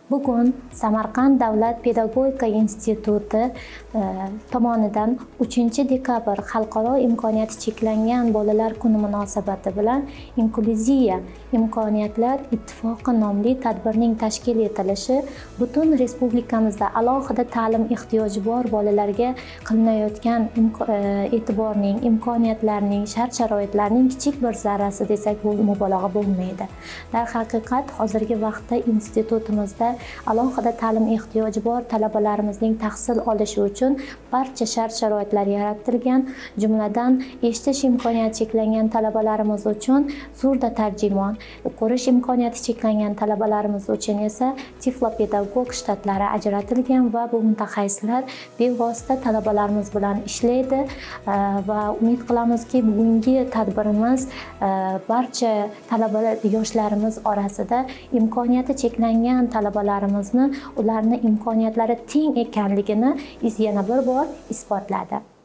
Bugun Samarqand davlat pedagogika instituti tomonidan 3-dekabr Xalqaro imkoniyati cheklangan bolalar kuni munosabati bilan Inklyuziya imkoniyatlar ittifoqi nomli tadbirning tashkil etilishi butun respublikamizda alohida ta'lim ehtiyoji bor bolalarga qilinayotgan e'tiborning, imkoniyatlarning, shart-sharoitlarning kichik bir zarrasi desak bu mubolag'a bo'lmaydi. Darhaqiqat hozirgi vaqtda institutimizda alohida ta'lim ehtiyoji bor talabalarimizning tahsil olishi uchun barcha shart-sharoitlar yaratilgan, jumladan eshitish imkoniyati cheklangan talabalarimiz uchun surda tarjimon, ko'rish imkoniyati cheklangan talabalarimiz uchun esa tiflopedagog shtatlari ajratilgan va bu mutaxassislar bevosita talabalarimiz bilan ishlaydi va umid qilamizki, bugungi tadbirimiz barcha yoshlarimiz orasida imkoniyati cheklangan talabalarimizni ularning imkoniyatlari teng ekanligini yana bir bor isbotladi.